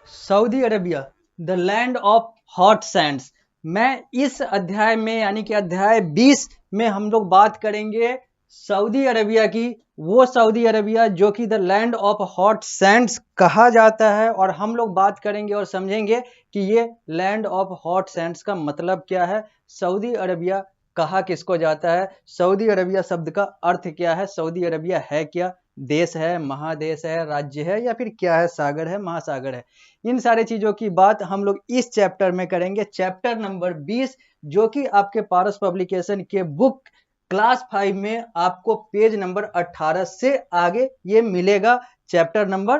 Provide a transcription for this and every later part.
Saudi Arabia the land of hot Sands. मैं इस अध्याय में यानी कि अध्याय 20 में हम लोग बात करेंगे सऊदी अरबिया की। वो सऊदी अरबिया जो कि the land of hot Sands कहा जाता है, और हम लोग बात करेंगे और समझेंगे कि ये लैंड ऑफ हॉट सैंड्स का मतलब क्या है, सऊदी अरबिया कहा किसको जाता है, सऊदी अरबिया शब्द का अर्थ क्या है, सऊदी अरबिया है क्या, देश है, महादेश है, राज्य है, या फिर क्या है, सागर है, महासागर है। इन सारे चीजों की बात हम लोग इस चैप्टर में करेंगे, चैप्टर नंबर 20, जो कि आपके पारस पब्लिकेशन के बुक क्लास 5 में आपको पेज नंबर 18 से आगे ये मिलेगा। चैप्टर नंबर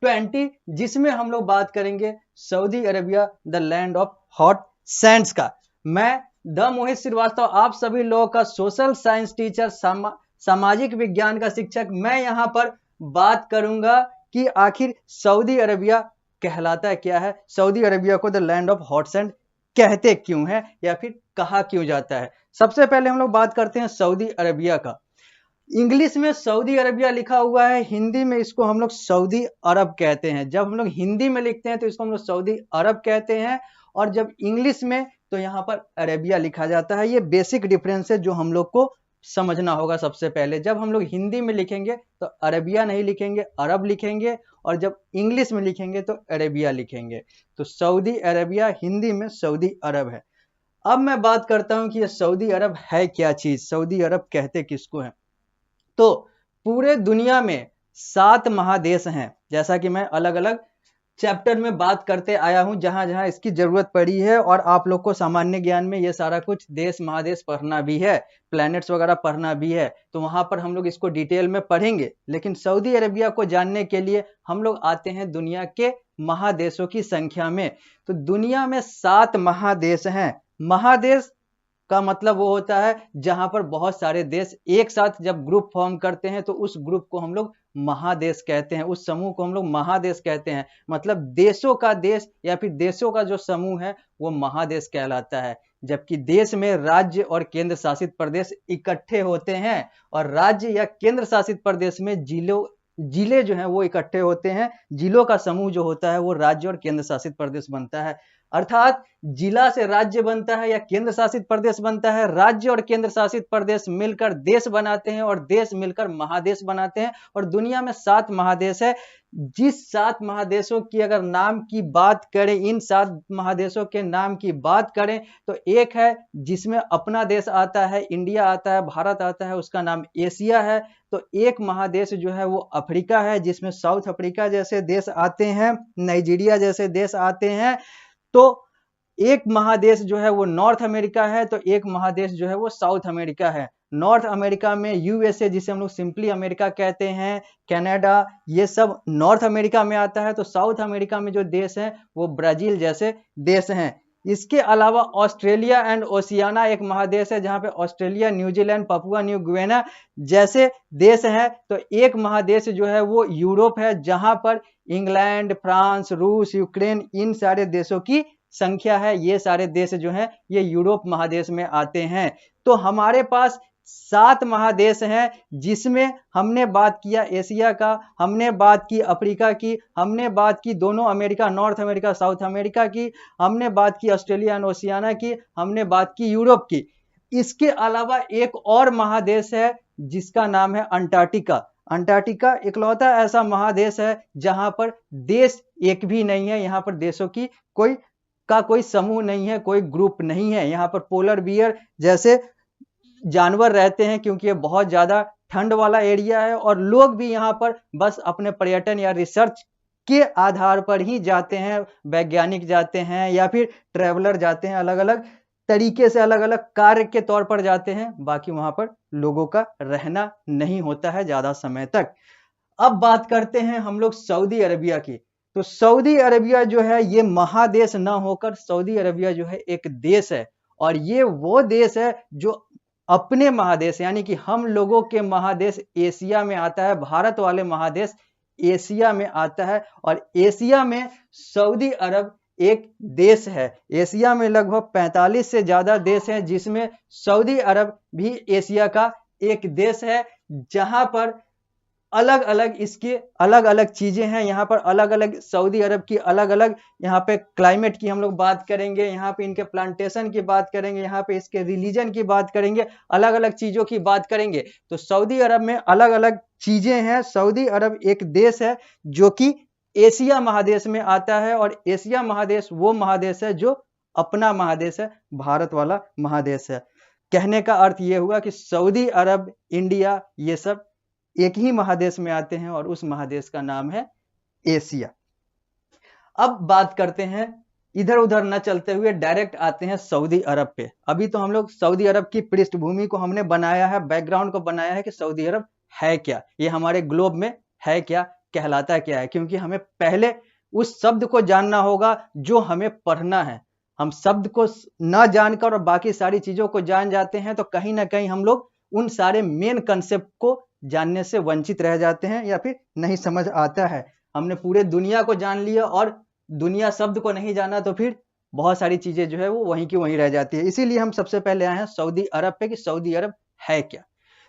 20, जिसमें हम लोग बात करेंगे Saudi Arabia the land of hot Sands का। मैं द मोहित श्रीवास्तव, आप सभी लोगों का सोशल साइंस टीचर, सामाजिक विज्ञान का शिक्षक, मैं यहाँ पर बात करूंगा कि आखिर सऊदी अरबिया कहलाता क्या है, सऊदी अरबिया को the land of hot sand कहते क्यों है, या फिर कहा क्यों जाता है। सबसे पहले हम लोग बात करते हैं सऊदी अरबिया का। इंग्लिश में सऊदी अरबिया लिखा हुआ है, हिंदी में इसको हम लोग सऊदी अरब कहते हैं। जब हम लोग हिंदी में लिखते हैं तो इसको हम लोग सऊदी अरब कहते हैं, और जब इंग्लिश में तो यहाँ पर अरेबिया लिखा जाता है। ये बेसिक डिफरेंस है जो हम लोग को समझना होगा। सबसे पहले जब हम लोग हिंदी में लिखेंगे तो अरेबिया नहीं लिखेंगे, अरब लिखेंगे, और जब इंग्लिश में लिखेंगे तो अरेबिया लिखेंगे। तो सऊदी अरेबिया हिंदी में सऊदी अरब है। अब मैं बात करता हूं कि ये सऊदी अरब है क्या चीज, सऊदी अरब कहते किसको है। तो पूरे दुनिया में 7 महादेश हैं, जैसा कि मैं अलग अलग चैप्टर में बात करते आया हूं, जहां जहां इसकी जरूरत पड़ी है। और आप लोग को सामान्य ज्ञान में ये सारा कुछ देश महादेश पढ़ना भी है, प्लैनेट्स वगैरह पढ़ना भी है, तो वहां पर हम लोग इसको डिटेल में पढ़ेंगे। लेकिन सऊदी अरेबिया को जानने के लिए हम लोग आते हैं दुनिया के महादेशों की संख्या में। तो दुनिया में 7 महादेश हैं। महादेश का मतलब वो होता है जहां पर बहुत सारे देश एक साथ जब ग्रुप फॉर्म करते हैं तो उस ग्रुप को हम लोग महादेश कहते हैं, उस समूह को हम लोग महादेश कहते हैं। मतलब देशों का देश या फिर देशों का जो समूह है वो महादेश कहलाता है। जबकि देश में राज्य और केंद्र शासित प्रदेश इकट्ठे होते हैं, और राज्य या केंद्र शासित प्रदेश में जिले जो हैं वो इकट्ठे होते हैं। जिलों का समूह जो होता है वो राज्य और केंद्र शासित प्रदेश बनता है। अर्थात जिला से राज्य बनता है या केंद्र शासित प्रदेश बनता है, राज्य और केंद्र शासित प्रदेश मिलकर देश बनाते हैं, और देश मिलकर महादेश बनाते हैं। और दुनिया में 7 महादेश है। जिस 7 महादेशों की अगर नाम की बात करें, इन 7 महादेशों के नाम की बात करें, तो एक है जिसमें अपना देश आता है, इंडिया आता है, भारत आता है, उसका नाम एशिया है। तो एक महादेश जो है वो अफ्रीका है, जिसमें साउथ अफ्रीका जैसे देश आते हैं, नाइजीरिया जैसे देश आते हैं। तो एक महादेश जो है वो नॉर्थ अमेरिका है, तो एक महादेश जो है वो साउथ अमेरिका है। नॉर्थ अमेरिका में यूएसए, जिसे हम लोग सिंपली अमेरिका कहते हैं, कनाडा, ये सब नॉर्थ अमेरिका में आता है। तो साउथ अमेरिका में जो देश हैं वो ब्राजील जैसे देश हैं। इसके अलावा ऑस्ट्रेलिया एंड ओशियाना एक महादेश है, जहां पे Australia, New Zealand, Papua new Guinea जैसे देश हैं। तो एक महादेश जो है वो यूरोप है, जहां पर इंग्लैंड, फ्रांस, रूस, यूक्रेन, इन सारे देशों की संख्या है। ये सारे देश जो हैं ये यूरोप महादेश में आते हैं। तो हमारे पास 7 महादेश हैं, जिसमें हमने बात किया एशिया का, हमने बात की अफ्रीका की, हमने बात की दोनों America, north America, south America की, हमने बात की ऑस्ट्रेलिया एंड ओशियाना की, हमने बात की यूरोप की। इसके अलावा एक और महादेश है जिसका नाम है अंटार्कटिका। अंटार्कटिका इकलौता ऐसा महादेश है जहां पर देश एक भी नहीं है। यहाँ पर देशों की कोई समूह नहीं है, कोई ग्रुप नहीं है। यहाँ पर पोलर बियर जैसे जानवर रहते हैं, क्योंकि ये बहुत ज्यादा ठंड वाला एरिया है। और लोग भी यहाँ पर बस अपने पर्यटन या रिसर्च के आधार पर ही जाते हैं। वैज्ञानिक जाते हैं या फिर ट्रेवलर जाते हैं, अलग अलग तरीके से, अलग अलग कार्य के तौर पर जाते हैं। बाकी वहां पर लोगों का रहना नहीं होता है ज्यादा समय तक। अब बात करते हैं हम लोग सऊदी अरबिया की। तो सऊदी अरबिया जो है ये महादेश ना होकर सऊदी अरबिया जो है एक देश है, और ये वो देश है जो अपने महादेश यानी कि हम लोगों के महादेश एशिया में आता है। भारत वाले महादेश एशिया में आता है, और एशिया में सऊदी अरब एक देश है। एशिया में लगभग 45 से ज्यादा देश हैं, जिसमें सऊदी अरब भी एशिया का एक देश है, जहां पर अलग अलग इसके अलग अलग चीजें हैं। यहाँ पर अलग अलग सऊदी अरब की अलग अलग यहाँ पे क्लाइमेट की हम लोग बात करेंगे, यहाँ पे इनके प्लांटेशन की बात करेंगे, यहाँ पे इसके रिलीजन की बात करेंगे, अलग अलग चीजों की बात करेंगे। तो सऊदी अरब में अलग अलग चीजें हैं। सऊदी अरब एक देश है जो कि एशिया महादेश में आता है, और एशिया महादेश वो महादेश है जो अपना महादेश है, भारत वाला महादेश है। कहने का अर्थ ये हुआ कि सऊदी अरब, इंडिया, ये सब एक ही महादेश में आते हैं और उस महादेश का नाम है एशिया। अब बात करते हैं, इधर उधर न चलते हुए डायरेक्ट आते हैं सऊदी अरब पे। अभी तो हम लोग सऊदी अरब की पृष्ठभूमि को हमने बनाया है, बैकग्राउंड को बनाया है कि सऊदी अरब है क्या, ये हमारे ग्लोब में है क्या, कहलाता क्या है। क्योंकि हमें पहले उस शब्द को जानना होगा जो हमें पढ़ना है। हम शब्द को न जानकर और बाकी सारी चीजों को जान जाते हैं तो कहीं ना कहीं हम लोग उन सारे मेन कंसेप्ट को जानने से वंचित रह जाते हैं या फिर नहीं समझ आता है। हमने पूरे दुनिया को जान लिया और दुनिया शब्द को नहीं जाना तो फिर बहुत सारी चीजें जो है वो वहीं की वहीं रह जाती है। इसीलिए हम सबसे पहले आए हैं सऊदी अरब पे कि सऊदी अरब है क्या।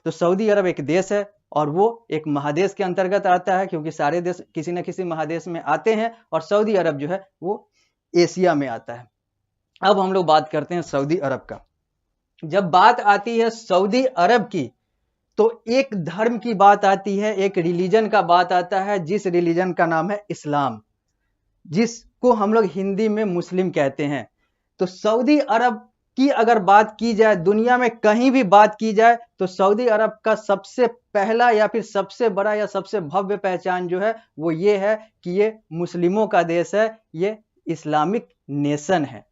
तो सऊदी अरब एक देश है और वो एक महादेश के अंतर्गत आता है, क्योंकि सारे देश किसी न किसी महादेश में आते हैं और सऊदी अरब जो है वो एशिया में आता है। अब हम लोग बात करते हैं सऊदी अरब का। जब बात आती है सऊदी अरब की तो एक धर्म की बात आती है, एक रिलीजन का बात आता है, जिस रिलीजन का नाम है इस्लाम, जिसको हम लोग हिंदी में मुस्लिम कहते हैं। तो सऊदी अरब की अगर बात की जाए, दुनिया में कहीं भी बात की जाए, तो सऊदी अरब का सबसे पहला या फिर सबसे बड़ा या सबसे भव्य पहचान जो है वो ये है कि ये मुस्लिमों का देश है, ये इस्लामिक नेशन है।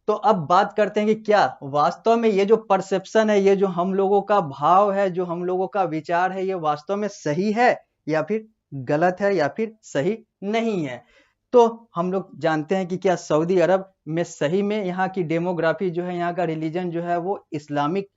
तो अब बात करते हैं कि क्या वास्तव में ये जो परसेप्शन है, ये जो हम लोगों का भाव है, जो हम लोगों का विचार है, ये वास्तव में सही है या फिर गलत है या फिर सही नहीं है। तो हम लोग जानते हैं कि क्या सऊदी अरब में सही में यहाँ की डेमोग्राफी जो है, यहाँ का रिलीजन जो है वो इस्लामिक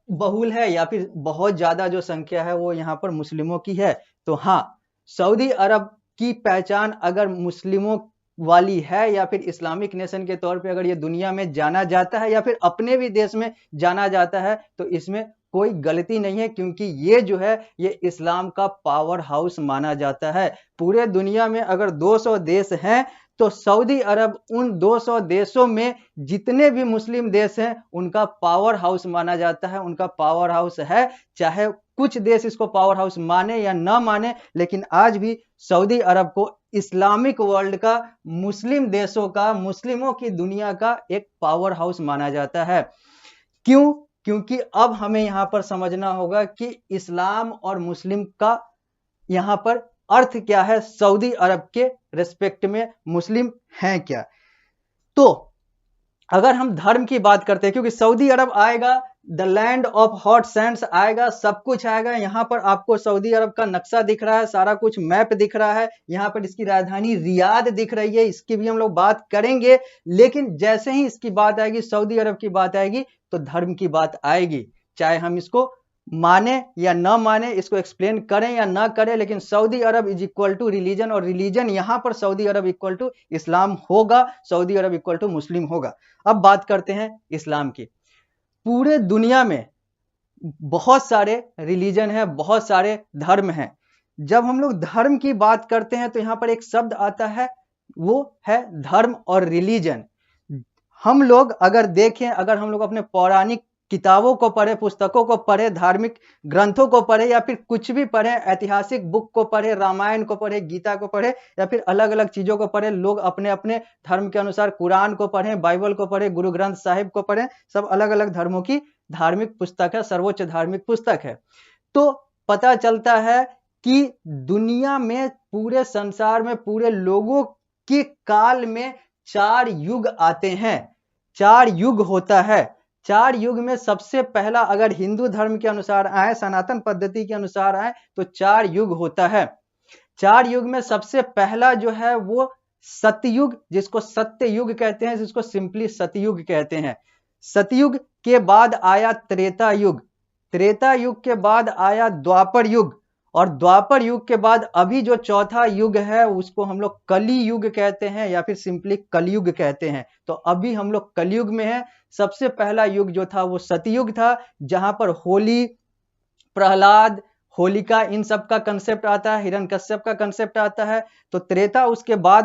बहुल है या फिर बहुत ज्यादा जो संख्या है वो यहाँ पर मुस्लिमों की है। तो हाँ, सऊदी अरब की पहचान अगर मुस्लिमों वाली है या फिर इस्लामिक नेशन के तौर पे अगर ये दुनिया में जाना जाता है या फिर अपने भी देश में जाना जाता है तो इसमें कोई गलती नहीं है, क्योंकि ये जो है ये इस्लाम का पावर हाउस माना जाता है। पूरे दुनिया में अगर 200 देश हैं तो सऊदी अरब उन 200 देशों में जितने भी मुस्लिम देश हैं उनका पावर हाउस माना जाता है, उनका पावर हाउस है। चाहे कुछ देश इसको पावर हाउस माने या ना माने, लेकिन आज भी सऊदी अरब को इस्लामिक वर्ल्ड का, मुस्लिम देशों का, मुस्लिमों की दुनिया का एक पावर हाउस माना जाता है। क्यों? क्योंकि अब हमें यहां पर समझना होगा कि इस्लाम और मुस्लिम का यहां पर अर्थ क्या है, सऊदी अरब के रेस्पेक्ट में मुस्लिम हैं क्या। तो अगर हम धर्म की बात करते हैं, क्योंकि सऊदी अरब आएगा, the land of hot Sands आएगा, सब कुछ आएगा। यहाँ पर आपको सऊदी अरब का नक्शा दिख रहा है, सारा कुछ मैप दिख रहा है, यहाँ पर इसकी राजधानी रियाद दिख रही है, इसकी भी हम लोग बात करेंगे। लेकिन जैसे ही इसकी बात आएगी, सऊदी अरब की बात आएगी, तो धर्म की बात आएगी। चाहे हम इसको माने या ना माने, इसको एक्सप्लेन करें या ना करें, लेकिन Saudi Arab is equal to religion, और रिलीजन यहां पर सऊदी अरब इक्वल टू इस्लाम होगा, Saudi Arab equal to Muslim होगा। अब बात करते हैं इस्लाम की। पूरे दुनिया में बहुत सारे रिलीजन है, बहुत सारे धर्म हैं। जब हम लोग धर्म की बात करते हैं तो यहां पर एक शब्द आता है, वो है धर्म और रिलीजन। हम लोग अगर देखें, अगर हम लोग अपने पौराणिक किताबों को पढ़े, पुस्तकों को पढ़े, धार्मिक ग्रंथों को पढ़े या फिर कुछ भी पढ़े, ऐतिहासिक बुक को पढ़े, रामायण को पढ़े, गीता को पढ़े या फिर अलग अलग चीजों को पढ़े, लोग अपने अपने धर्म के अनुसार कुरान को पढ़े, बाइबल को पढ़े, गुरु ग्रंथ साहिब को पढ़े, सब अलग अलग धर्मों की धार्मिक पुस्तक है, सर्वोच्च धार्मिक पुस्तक है। तो पता चलता है कि दुनिया में, पूरे संसार में, पूरे लोगों के काल में 4 युग आते हैं, 4 युग होता है। 4 युग में सबसे पहला अगर हिंदू धर्म के अनुसार आए, सनातन पद्धति के अनुसार आए, तो 4 युग होता है। 4 युग में सबसे पहला जो है वो सतयुग, जिसको सत्य युग कहते हैं, जिसको सिंपली सतयुग कहते हैं। सतयुग के बाद आया त्रेता युग, त्रेता युग के बाद आया द्वापर युग, और द्वापर युग के बाद अभी जो चौथा युग है उसको हम लोग कली युग कहते हैं या फिर सिंपली कलयुग कहते हैं। तो अभी हम लोग कलयुग में हैं। सबसे पहला युग जो था वो सतयुग था, जहां पर होली, प्रहलाद, होलिका, इन सब का कंसेप्ट आता है, हिरण्यकश्यप का कंसेप्ट आता है। तो त्रेता उसके बाद